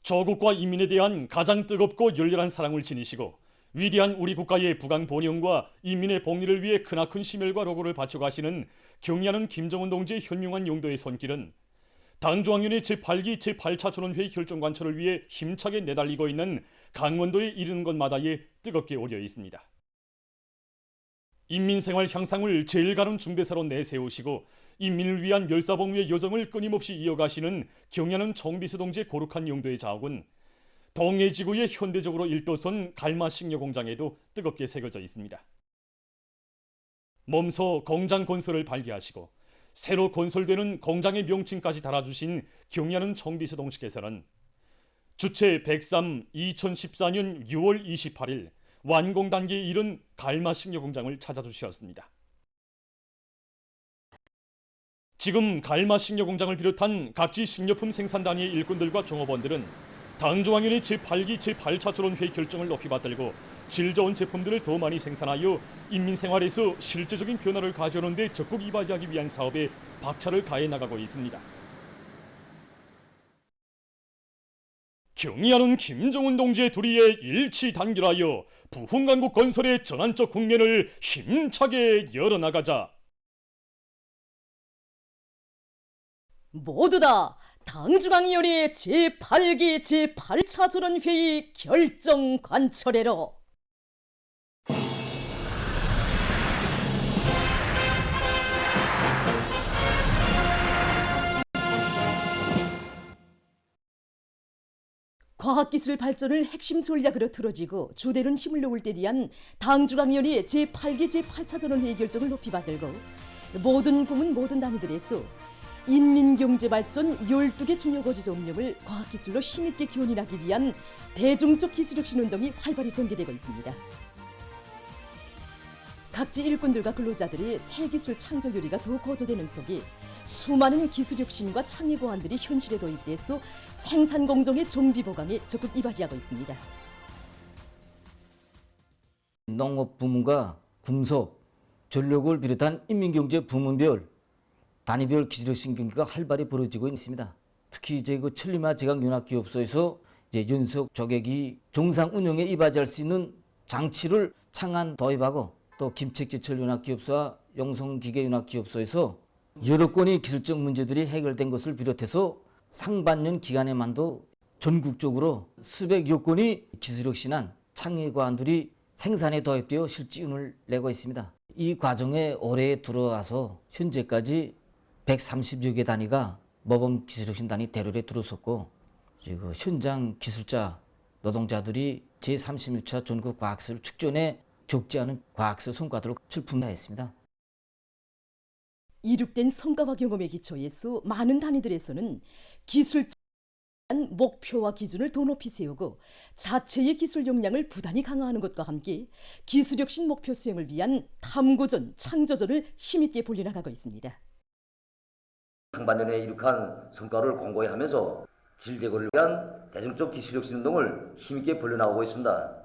조국과 인민에 대한 가장 뜨겁고 열렬한 사랑을 지니시고 위대한 우리 국가의 부강 번영과 인민의 복리를 위해 크나큰 심혈과 노고를 바쳐가시는 경의하는 김정은 동지의 현명한 용도의 손길은 당중앙위원회 제8기 제8차 전원회의 결정 관철을 위해 힘차게 내달리고 있는 강원도에 이르는 곳마다에 뜨겁게 오려 있습니다. 인민생활 향상을 제일 가는 중대사로 내세우시고 인민을 위한 멸사복무의 여정을 끊임없이 이어가시는 경의하는 정비서 동지의 고룩한 용도의 자욱은 동해지구의 현대적으로 일도선 갈마식료 공장에도 뜨겁게 새겨져 있습니다. 몸소 공장 건설을 발기하시고 새로 건설되는 공장의 명칭까지 달아주신 경의하는 정비서 동지께서는 주체 103 2014년 6월 28일 완공 단계에 이른 갈마식료 공장을 찾아주셨습니다. 지금 갈마식료 공장을 비롯한 각지 식료품 생산단위의 일꾼들과 종업원들은 당중앙위원회 제8기 제8차 전원회의 결정을 높이 받들고 질 좋은 제품들을 더 많이 생산하여 인민생활에서 실제적인 변화를 가져오는 데 적극 이바지하기 위한 사업에 박차를 가해 나가고 있습니다. 경의하는 김정은 동지의 도리에 일치 단결하여 부흥강국 건설의 전환적 국면을 힘차게 열어나가자. 모두 다 당중앙위원회 제8기 제8차 전원회의 결정 관철회로 과학기술 발전을 핵심 전략으로 틀어지고 주대는 힘을 놓을 때 대한 당중앙위원회 제8기 제8차 전원회의 결정을 높이 받들고 모든 부문 모든 단위들에서 인민경제발전 12개 중요고지서 운영을 과학기술로 힘있게 견인하기 위한 대중적 기술혁신 운동이 활발히 전개되고 있습니다. 각지 일꾼들과 근로자들의 새기술 창조 요리가 더욱 고조되는 속에 수많은 기술혁신과 창의 고안들이 현실에 도입돼서 생산 공정의 정비 보강에 적극 이바지하고 있습니다. 농업 부문과 금속, 전력을 비롯한 인민경제 부문별 단위별 기술혁신 경기가 활발히 벌어지고 있습니다. 특히 이제 그 천리마 제강융합기업소에서 이제 연속 조객이 정상 운영에 이바지할 수 있는 장치를 창안 도입하고 또 김책제철융합기업소와 용성기계융합기업소에서 여러 건의 기술적 문제들이 해결된 것을 비롯해서 상반년 기간에만도 전국적으로 수백여 건의 기술혁신안 창의 과안들이 생산에 도입되어 실지운을 내고 있습니다. 이 과정에 올해 들어와서 현재까지 130여 개 단위가 모범 기술혁신 단위 대열에 들어섰고 지금 현장 기술자 노동자들이 제36차 전국 과학기술 축전에 적지 않은 과학기술 성과들을 출품하였습니다. 이룩된 성과와 경험의 기초에서 많은 단위들에서는 기술적 목표와 기준을 더 높이 세우고 자체의 기술 역량을 부단히 강화하는 것과 함께 기술혁신 목표 수행을 위한 탐구전, 창조전을 힘있게 벌려나가고 있습니다. 상반년에 이룩한 성과를 공고히 하면서 질 제고를 위한 대중적 기술혁신 운동을 힘있게 벌려나가고 있습니다.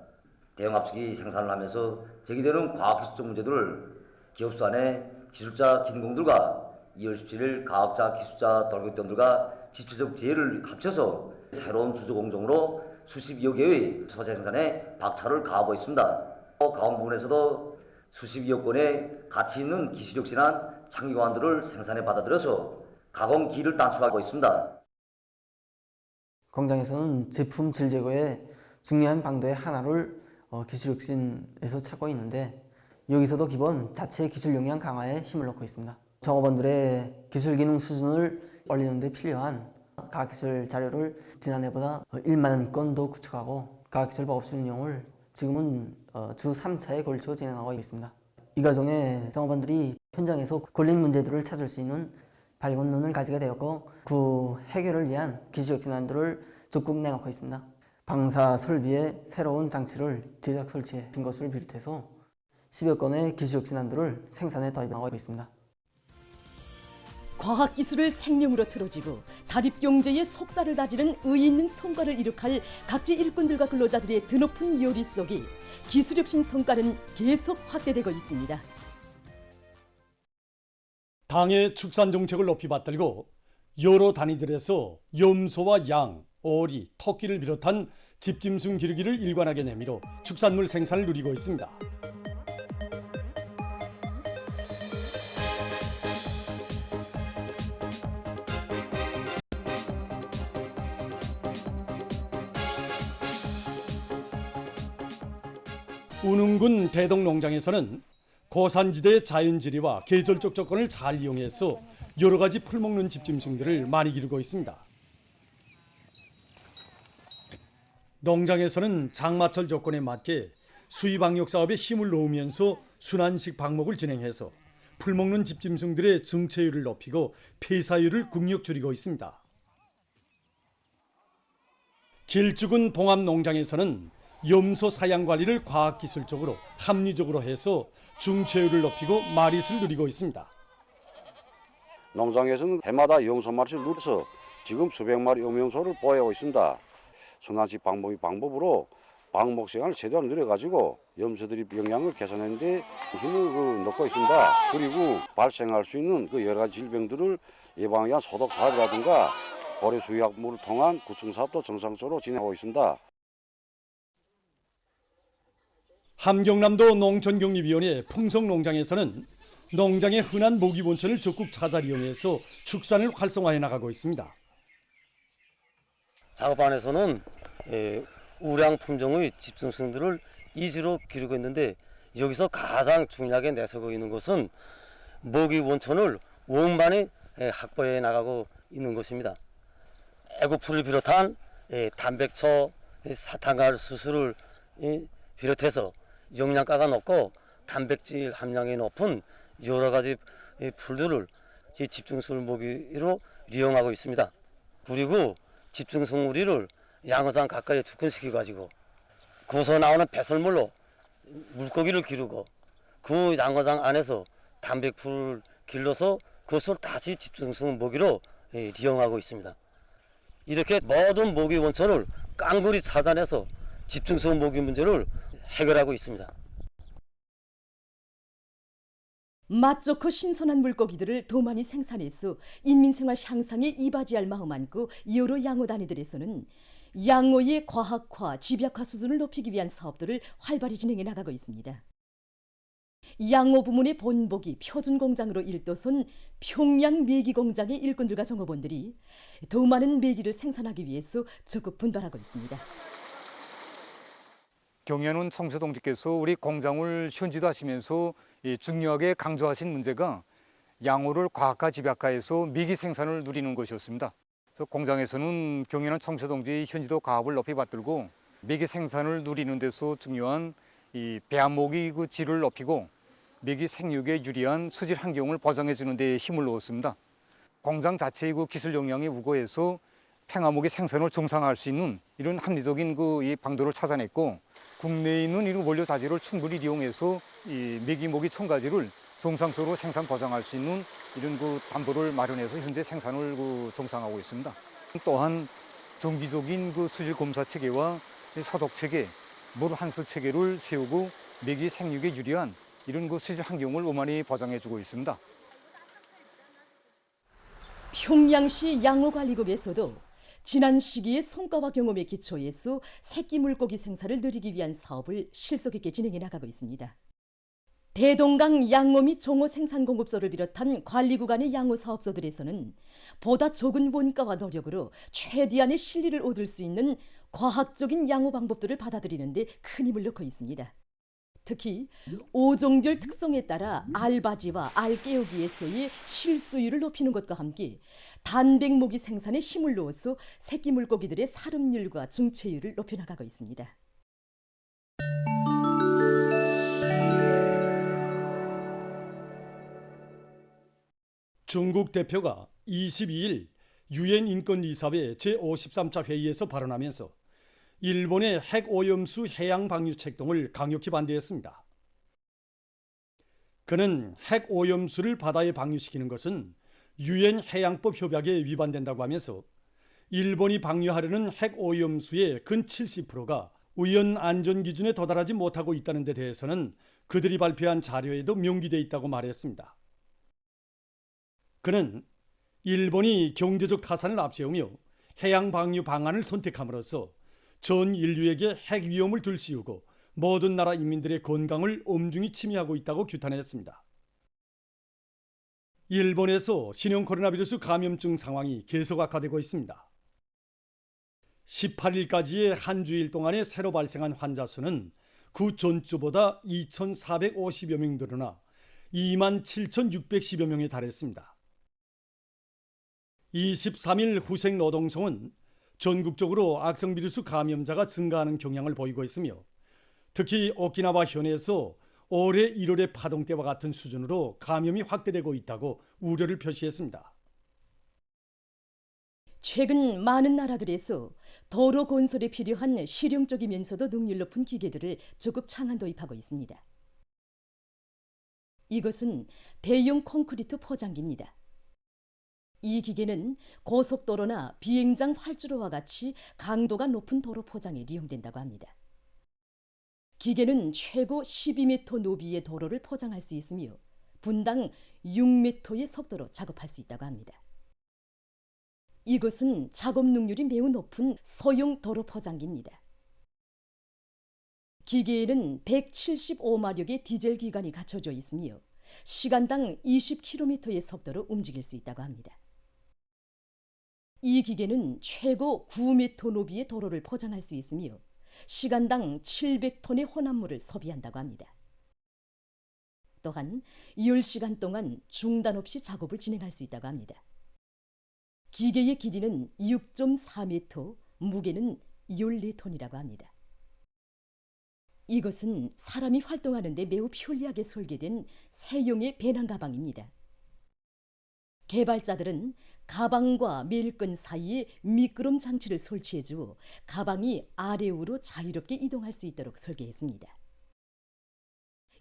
대형 압수기 생산을 하면서 제기되는 과학기술적 문제들을 기업소 안에 기술자 긴공들과 2월 17일 과학자, 기술자, 돌격대원들과 지체적 지혜를 합쳐서 새로운 주조공정으로 수십여 개의 소재 생산에 박차를 가하고 있습니다. 가공 부분에서도 수십여 건의 가치 있는 기술혁신한 창의고안들을 생산에 받아들여서 가공기를 단축하고 있습니다. 공장에서는 제품 질 제거의 중요한 방도의 하나를 기술혁신에서 찾고 있는데 여기서도 기본 자체 기술 역량 강화에 힘을 넣고 있습니다. 종업원들의 기술 기능 수준을 올리는 데 필요한 과학기술 자료를 지난해보다 1만 건 더 구축하고 과학기술 보급실 운영을 지금은 주 3차에 걸쳐 진행하고 있습니다. 이 과정에 종업원들이 현장에서 걸린 문제들을 찾을 수 있는 밝은 눈을 가지게 되었고 그 해결을 위한 기술혁신안들을 적극 내놓고 있습니다. 방사 설비에 새로운 장치를 제작 설치해 준 것을 비롯해서 10여 건의 기술혁신안들을 생산에 도입하고 있습니다. 과학기술을 생명으로 틀어지고 자립경제의 속살을 다지는 의의 있는 성과를 이룩할 각지 일꾼들과 근로자들의 드높은 요리 속에 기술혁신 성과는 계속 확대되고 있습니다. 당의 축산 정책을 높이 받들고 여러 단위들에서 염소와 양, 오리, 토끼를 비롯한 집짐승 기르기를 일관하게 내밀어 축산물 생산을 누리고 있습니다. 운흥군 대동농장에서는 고산지대의 자연지리와 계절적 조건을 잘 이용해서 여러 가지 풀먹는 집짐승들을 많이 기르고 있습니다. 농장에서는 장마철 조건에 맞게 수입방역 사업에 힘을 놓으면서 순환식 방목을 진행해서 풀먹는 집짐승들의 증체율을 높이고 폐사율을 극력 줄이고 있습니다. 길쭉은 봉합농장에서는 염소 사양 관리를 과학기술적으로 합리적으로 해서 중체율을 높이고 마릿을 누리고 있습니다. 농장에서는 해마다 염소 마릿을 누려서 지금 수백 마리 음염소를 보유하고 있습니다. 순환식 방법으로 방목 시간을 최대한 늘려가지고 염소들이 영양을 개선하는 데 힘을 넣고 있습니다. 그리고 발생할 수 있는 그 여러 가지 질병들을 예방하기 위한 소독 사업이라든가 고래 수의약물을 통한 구충 사업도 정상적으로 진행하고 있습니다. 함경남도 농촌격립위원회 풍성농장에서는 농장의 흔한 모기 본천을 적극 찾아 이용해서 축산을 활성화해 나가고 있습니다. 작업 안에서는 우량 품종의 집중성들을 이지로 기르고 있는데 여기서 가장 중요하게 내세우고 있는 것은 모기 원천을 원만히 확보해 나가고 있는 것입니다. 애고풀을 비롯한 단백초, 사탕가루 수수를 비롯해서 영양가가 높고 단백질 함량이 높은 여러 가지 풀들을 집중성 모기로 이용하고 있습니다. 그리고 집중성 우리를 양어장 가까이에 접근시켜가지고 거기서 나오는 배설물로 물고기를 기르고 그 양어장 안에서 단백풀을 길러서 그것을 다시 집중성 모기로 이용하고 있습니다. 이렇게 모든 모기 원천을 깡그리 차단해서 집중성 모기 문제를 해결하고 있습니다. 맛 좋고 신선한 물고기들을 더 많이 생산해서 인민생활 향상에 이바지할 마음 안고 여러 양호단위들에서는 양호의 과학화, 집약화 수준을 높이기 위한 사업들을 활발히 진행해 나가고 있습니다. 양호 부문의 본보기 표준공장으로 일도선 평양 메기공장의 일꾼들과 종업원들이 더 많은 메기를 생산하기 위해서 적극 분발하고 있습니다. 경연은 청소동지께서 우리 공장을 현지화하시면서 중요하게 강조하신 문제가 양호를 과학화 집약화해서 미기 생산을 누리는 것이었습니다. 그래서 공장에서는 경연은 청소동지의 현지도 가업을 높이 받들고 미기 생산을 누리는 데서 중요한 이 배합목의 그 질을 높이고 미기 생육에 유리한 수질 환경을 보장해 주는 데 힘을 넣었습니다. 공장 자체의 그 기술 역량이 우거해서 팽화목의 생산을 정상화할 수 있는 이런 합리적인 이 방도를 찾아냈고 국내에 있는 이런 원료 자재를 충분히 이용해서 이 메기모기 첨가지를 정상적으로 생산 보장할 수 있는 이런 담보를 마련해서 현재 생산을 정상화하고 있습니다. 또한 정기적인 수질 검사 체계와 소독 체계, 물 환수 체계를 세우고 메기 생육에 유리한 이런 수질 환경을 원만히 보장해주고 있습니다. 평양시 양호관리국에서도 지난 시기의 성과와 경험에 기초해서 새끼 물고기 생산을 늘리기 위한 사업을 실속 있게 진행해 나가고 있습니다. 대동강 양호 및 종어 생산 공급소를 비롯한 관리구간의 양호 사업소들에서는 보다 적은 원가와 노력으로 최대한의 실리를 얻을 수 있는 과학적인 양호 방법들을 받아들이는 데 큰 힘을 넣고 있습니다. 특히 어종별 특성에 따라 알바지와 알깨우기에서의 실수율을 높이는 것과 함께 단백모기 생산에 힘을 넣어서 새끼 물고기들의 살음률과 중체율을 높여나가고 있습니다. 중국 대표가 22일 유엔 인권이사회 제53차 회의에서 발언하면서 일본의 핵오염수 해양 방류 책동을 강력히 반대했습니다. 그는 핵오염수를 바다에 방류시키는 것은 유엔 해양법 협약에 위반된다고 하면서 일본이 방류하려는 핵오염수의 근 70%가 우연 안전 기준에 도달하지 못하고 있다는 데 대해서는 그들이 발표한 자료에도 명기되어 있다고 말했습니다. 그는 일본이 경제적 타산을 앞세우며 해양 방류 방안을 선택함으로써 전 인류에게 핵 위험을 들씌우고 모든 나라 인민들의 건강을 엄중히 침해하고 있다고 규탄했습니다. 일본에서 신형 코로나 바이러스 감염증 상황이 계속 악화되고 있습니다. 18일까지의 한 주일 동안에 새로 발생한 환자 수는 그 전주보다 2,450여 명 늘어나 27,610여 명에 달했습니다. 23일 후생노동성은 전국적으로 악성 비루스 감염자가 증가하는 경향을 보이고 있으며 특히 오키나와 현에서 올해 1월의 파동 때와 같은 수준으로 감염이 확대되고 있다고 우려를 표시했습니다. 최근 많은 나라들에서 도로 건설에 필요한 실용적이면서도 능률 높은 기계들을 적극 창안 도입하고 있습니다. 이것은 대형 콘크리트 포장기입니다. 이 기계는 고속도로나 비행장 활주로와 같이 강도가 높은 도로 포장에 이용된다고 합니다. 기계는 최고 12m 너비의 도로를 포장할 수 있으며 분당 6m의 속도로 작업할 수 있다고 합니다. 이것은 작업 능률이 매우 높은 소형 도로 포장기입니다. 기계에는 175마력의 디젤 기관이 갖춰져 있으며 시간당 20km의 속도로 움직일 수 있다고 합니다. 이 기계는 최고 9m 너비의 도로를 포장할 수 있으며 시간당 700톤의 혼합물을 소비한다고 합니다. 또한 10시간 동안 중단 없이 작업을 진행할 수 있다고 합니다. 기계의 길이는 6.4m, 무게는 14톤이라고 합니다. 이것은 사람이 활동하는 데 매우 편리하게 설계된 새용의 배낭 가방입니다. 개발자들은 가방과 밀끈 사이에 미끄럼 장치를 설치해주어 가방이 아래우로 자유롭게 이동할 수 있도록 설계했습니다.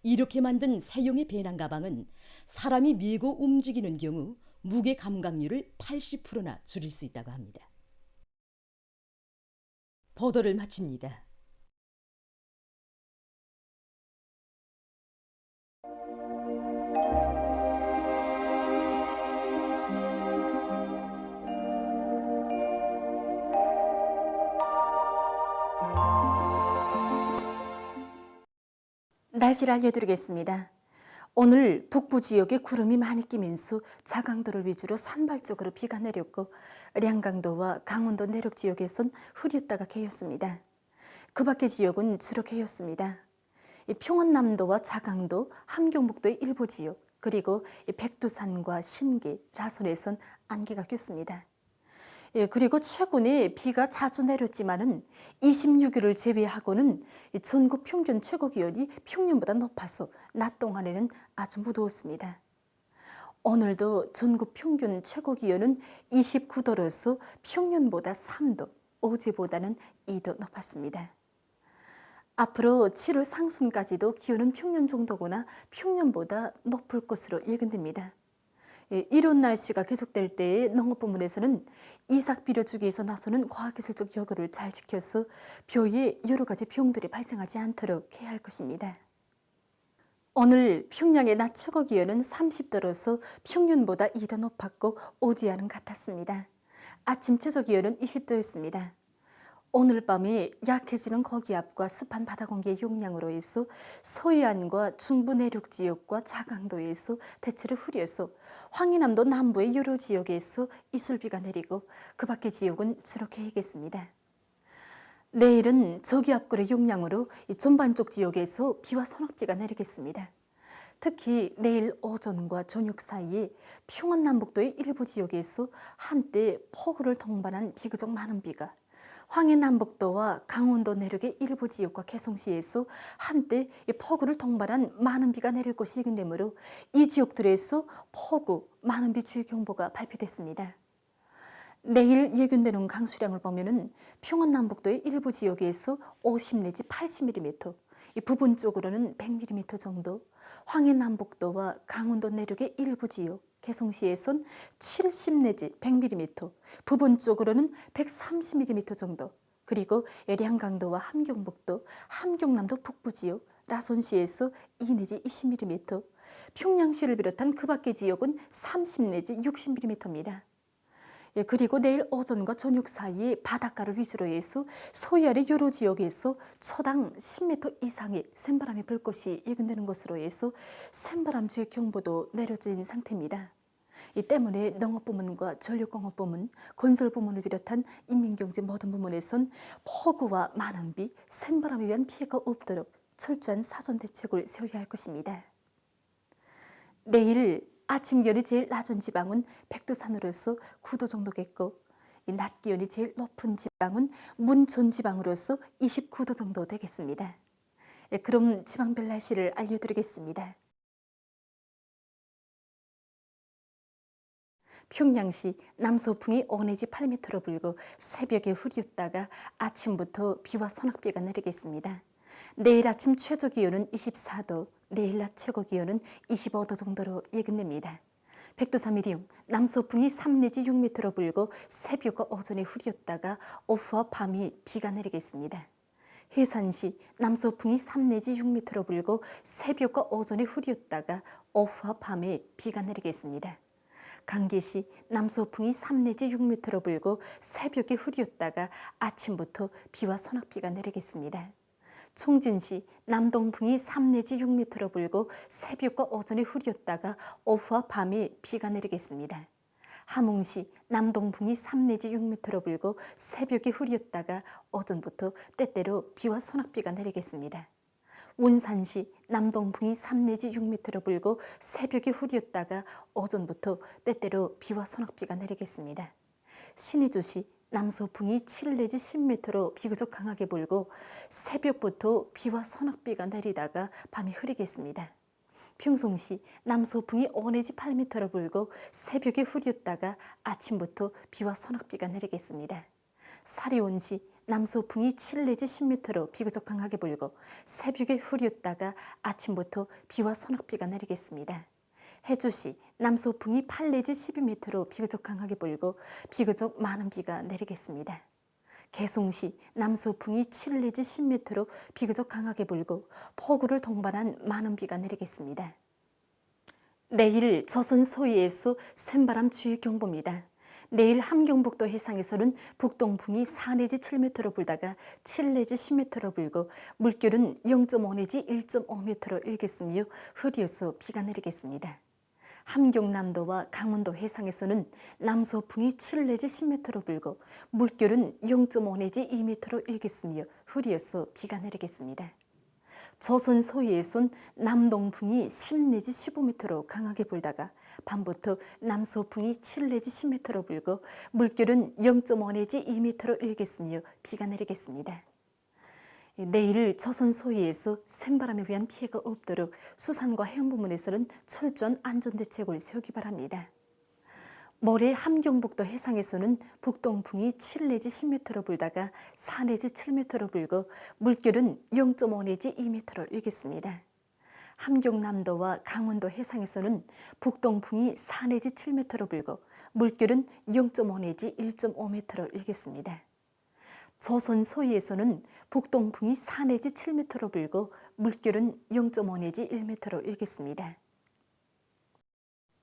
이렇게 만든 새용의 배낭 가방은 사람이 메고 움직이는 경우 무게 감각률을 80%나 줄일 수 있다고 합니다. 보도를 마칩니다. 날씨를 알려드리겠습니다. 오늘 북부 지역에 구름이 많이 끼면서 자강도를 위주로 산발 쪽으로 비가 내렸고 량강도와 강원도 내륙 지역에선 흐렸다가 개였습니다. 그 밖의 지역은 주로 개였습니다. 평안남도와 자강도, 함경북도의 일부 지역, 그리고 백두산과 신계, 라선에선 안개가 꼈습니다. 그리고 최근에 비가 자주 내렸지만은 26일을 제외하고는 전국 평균 최고기온이 평년보다 높아서 낮 동안에는 아주 무더웠습니다. 오늘도 전국 평균 최고기온은 29도로서 평년보다 3도, 어제보다는 2도 높았습니다. 앞으로 7월 상순까지도 기온은 평년 정도거나 평년보다 높을 것으로 예견됩니다. 이런 날씨가 계속될 때에 농업부문에서는 이삭비료 주기에서 나서는 과학기술적 여부를 잘 지켜서 벼에 여러 가지 병들이 발생하지 않도록 해야 할 것입니다. 오늘 평양의 낮 최고 기온은 30도로서 평년보다 2도 높았고 오지와는 같았습니다. 아침 최저 기온은 20도였습니다. 오늘 밤에 약해지는 고기압과 습한 바다 공기의 용량으로 해서 서해안과 중부 내륙 지역과 자강도에서 대체로 흐려서 황해남도 남부의 여러 지역에서 이슬비가 내리고 그 밖의 지역은 주로 개겠습니다. 내일은 저기압골의 용량으로 전반쪽 지역에서 비와 소낙비가 내리겠습니다. 특히 내일 오전과 저녁 사이에 평안남북도의 일부 지역에서 한때 폭우를 동반한 비교적 많은 비가, 황해남북도와 강원도 내륙의 일부 지역과 개성시에서 한때 폭우를 동반한 많은 비가 내릴 것이 예견되므로 이 지역들에서 폭우, 많은 비 주의 경보가 발표됐습니다. 내일 예견되는 강수량을 보면은 평안남북도의 일부 지역에서 50 내지 80mm, 부분적으로는 100mm 정도, 황해남북도와 강원도 내륙의 일부 지역, 개성시에선 70 내지 100mm, 부분적으로는 130mm 정도, 그리고 량강도와 함경북도, 함경남도 북부 지역, 라선시에서 2 내지 20mm, 평양시를 비롯한 그 밖의 지역은 30 내지 60mm입니다. 그리고 내일 오전과 저녁 사이에 바닷가를 위주로 해서 소위아래 여러 지역에서 초당 10m 이상의 샘바람이 불 것이 예견되는 것으로 해서 샘바람 주의 경보도 내려진 상태입니다. 이 때문에 농업부문과 전력공업부문, 건설부문을 비롯한 인민경제 모든 부문에선 폭우와 많은 비, 샘바람에 의한 피해가 없도록 철저한 사전 대책을 세워야 할 것입니다. 내일 아침 기온이 제일 낮은 지방은 백두산으로서 9도 정도겠고, 이 낮 기온이 제일 높은 지방은 문천 지방으로서 29도 정도 되겠습니다. 그럼 지방별 날씨를 알려드리겠습니다. 평양시 남서풍이 5 내지 8m로 불고 새벽에 흐렸다가 아침부터 비와 소낙비가 내리겠습니다. 내일 아침 최저 기온은 24도, 내일 낮 최고 기온은 25도 정도로 예견됩니다. 백두산 미리움 남서풍이 3 내지 6m로 불고 새벽과 오전에 흐렸다가 오후와 밤이 비가 내리겠습니다. 해산시 남서풍이 3 내지 6m로 불고 새벽과 오전에 흐렸다가 오후와 밤에 비가 내리겠습니다. 강계시 남서풍이 3 내지 6m로 불고 새벽에 흐렸다가 아침부터 비와 소낙비가 내리겠습니다. 총진시 남동풍이 3 내지 6m로 불고 새벽과 오전에 흐렸다가 오후와 밤에 비가 내리겠습니다. 함흥시 남동풍이 3 내지 6m로 불고 새벽에 흐렸다가 오전부터 때때로 비와 소낙비가 내리겠습니다. 운산시 남동풍이 3 내지 6m로 불고 새벽에 흐렸다가 오전부터 때때로 비와 소낙비가 내리겠습니다. 신의주시 남서풍이 7 내지 10m로 비교적 강하게 불고 새벽부터 비와 소낙비가 내리다가 밤이 흐리겠습니다. 평송시 남서풍이 5 내지 8m로 불고 새벽에 흐렸다가 아침부터 비와 소낙비가 내리겠습니다. 사리온시 남서풍이 7 내지 10m로 비교적 강하게 불고 새벽에 흐렸다가 아침부터 비와 소낙비가 내리겠습니다. 해주시 남서풍이 8 내지 12m로 비교적 강하게 불고 비교적 많은 비가 내리겠습니다. 개송시 남서풍이 7 내지 10m로 비교적 강하게 불고 폭우를 동반한 많은 비가 내리겠습니다. 내일 조선 서해에서 샘바람 주의 경보입니다. 내일 함경북도 해상에서는 북동풍이 4 내지 7m로 불다가 7 내지 10m로 불고 물결은 0.5 내지 1.5m로 일겠으며 흐려서 비가 내리겠습니다. 함경남도와 강원도 해상에서는 남서풍이 7 내지 10m로 불고 물결은 0.5 내지 2m로 일겠으며 흐려서 비가 내리겠습니다. 조선 서해에선 남동풍이 10 내지 15m로 강하게 불다가 밤부터 남서풍이 7 내지 10m로 불고 물결은 0.5 내지 2m로 일겠으며 비가 내리겠습니다. 내일 조선 서해에서 샘바람에 의한 피해가 없도록 수산과 해운부문에서는 철저한 안전대책을 세우기 바랍니다. 모레 함경북도 해상에서는 북동풍이 7 내지 10m로 불다가 4 내지 7m로 불고 물결은 0.5 내지 2m로 일겠습니다. 함경남도와 강원도 해상에서는 북동풍이 4 내지 7m로 불고 물결은 0.5 내지 1.5m로 일겠습니다. 조선 서해에서는 북동풍이 4 내지 7m로 불고 물결은 0.5 내지 1m로 일겠습니다.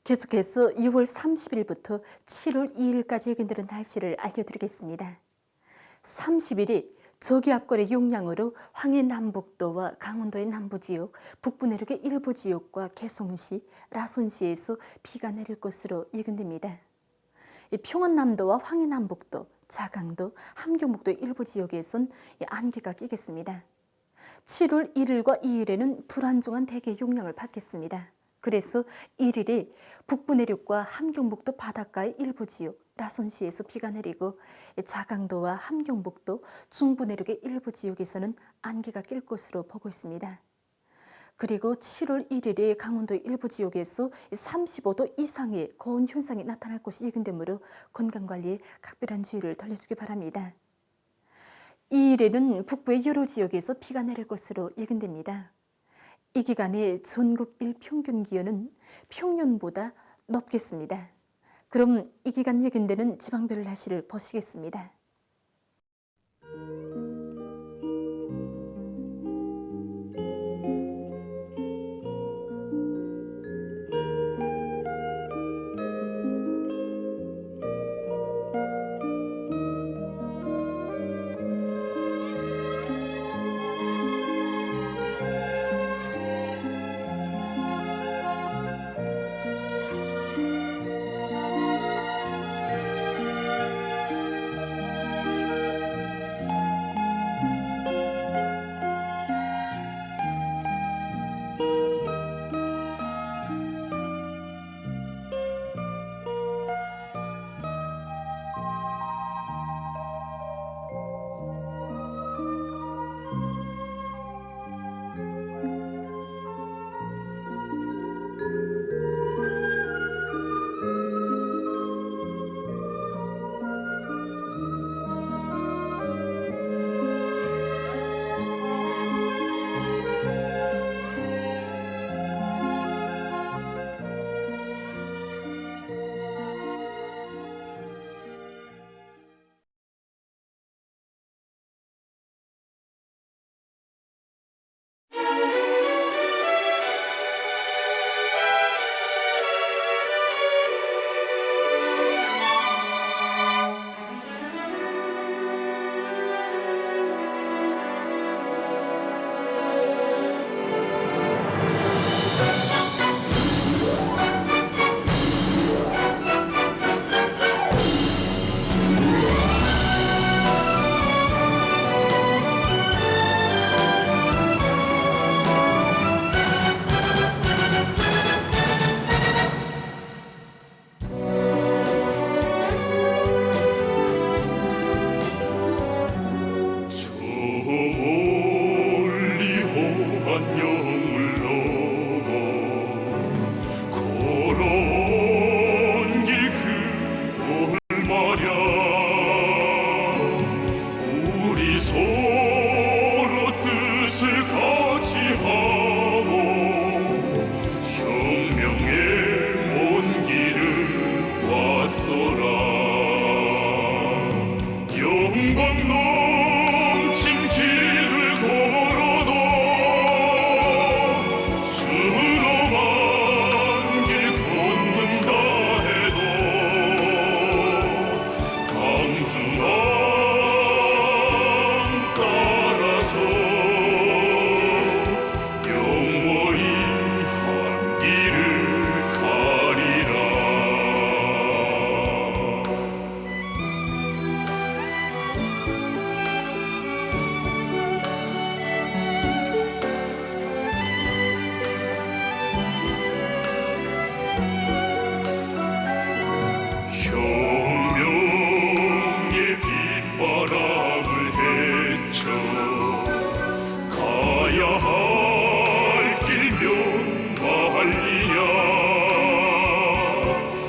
계속해서 6월 30일부터 7월 2일까지 예견되는 날씨를 알려드리겠습니다. 30일이 저기압골의 영향으로 황해 남북도와 강원도의 남부지역, 북부 내륙의 일부 지역과 개성시, 라손시에서 비가 내릴 것으로 예견됩니다. 평안남도와 황해 남북도, 자강도, 함경북도의 일부 지역에선 안개가 끼겠습니다. 7월 1일과 2일에는 불안정한 대기의 영향을 받겠습니다. 그래서 1일에 북부 내륙과 함경북도 바닷가의 일부 지역, 라손시에서 비가 내리고 자강도와 함경북도, 중부 내륙의 일부 지역에서는 안개가 낄 것으로 보고 있습니다. 그리고 7월 1일에 강원도의 일부 지역에서 35도 이상의 고온 현상이 나타날 것이 예견되므로 건강관리에 각별한 주의를 돌려주기 바랍니다. 2일에는 북부의 여러 지역에서 비가 내릴 것으로 예견됩니다. 이 기간에 전국 일평균 기온은 평년보다 높겠습니다. 그럼 이 기간 예견되는 지방별 날씨를 보시겠습니다.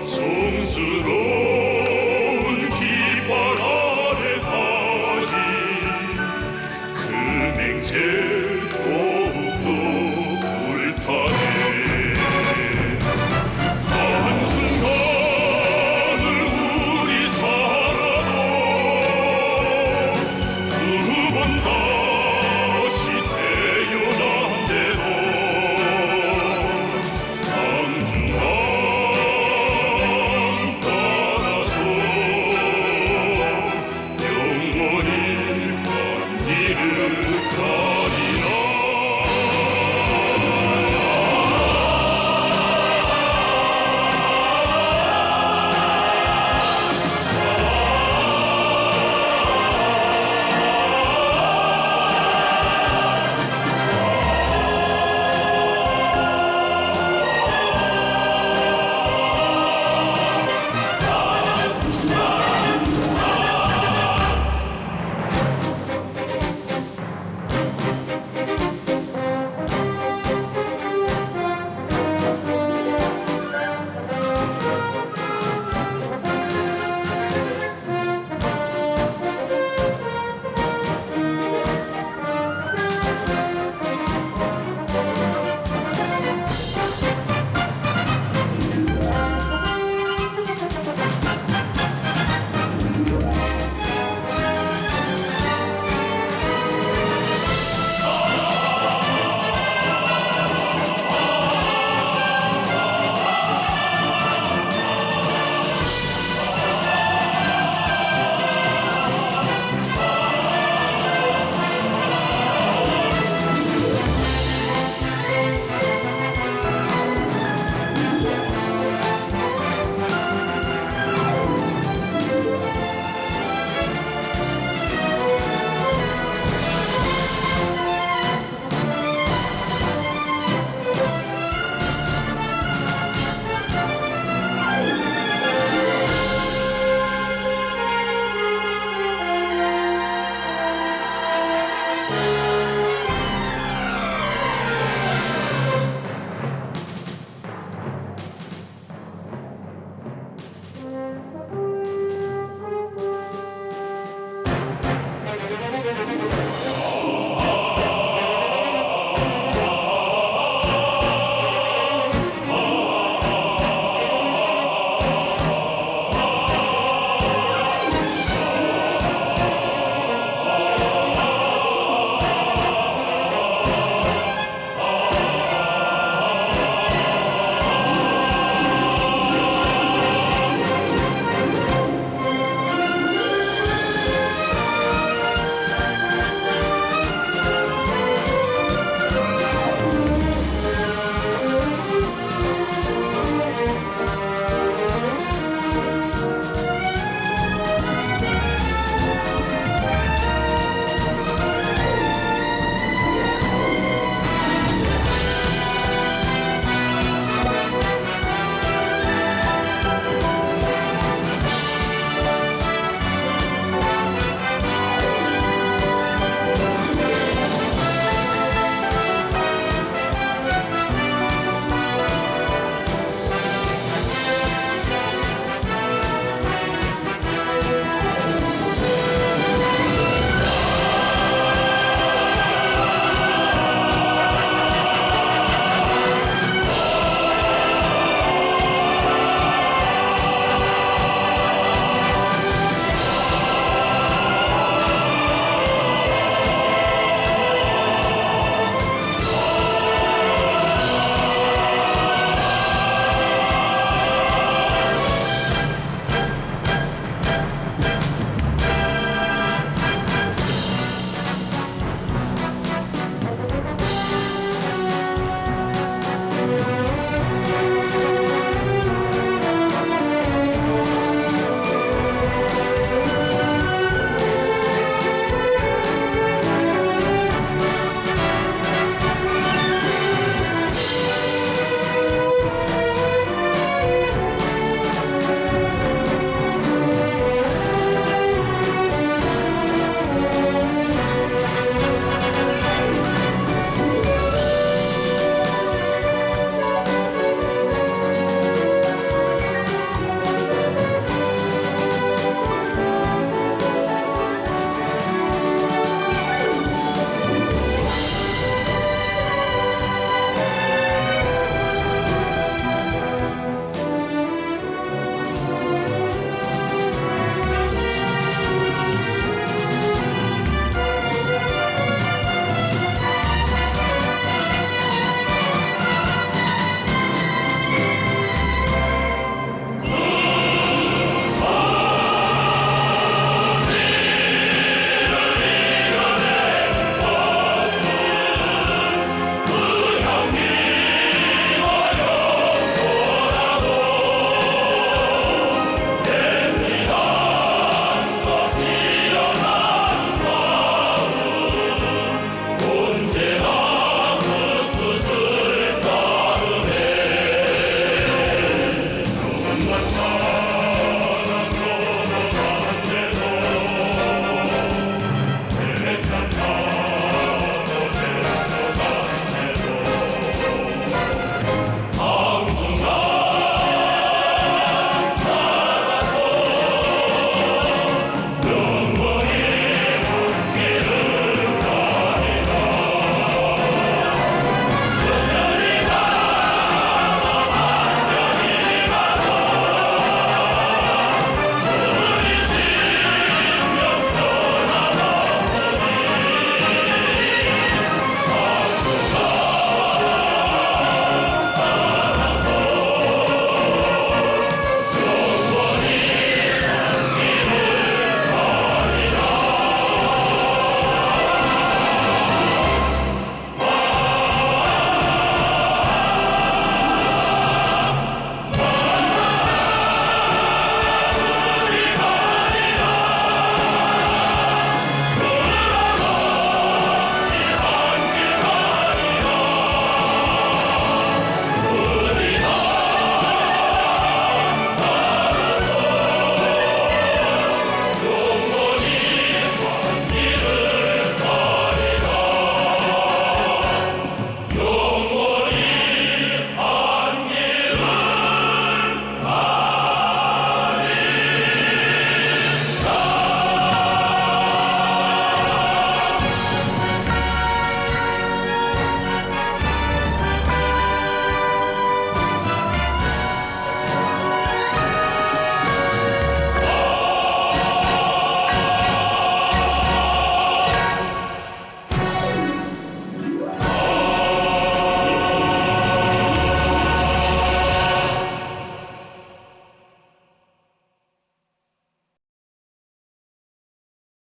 성스러운 깃발 아래 다시 그 맹세 더욱더 불타네. 한순간을 우리 살아도 두 번 다시 태어난 대로 강중강 따라서 영원히 한 일을 가리라.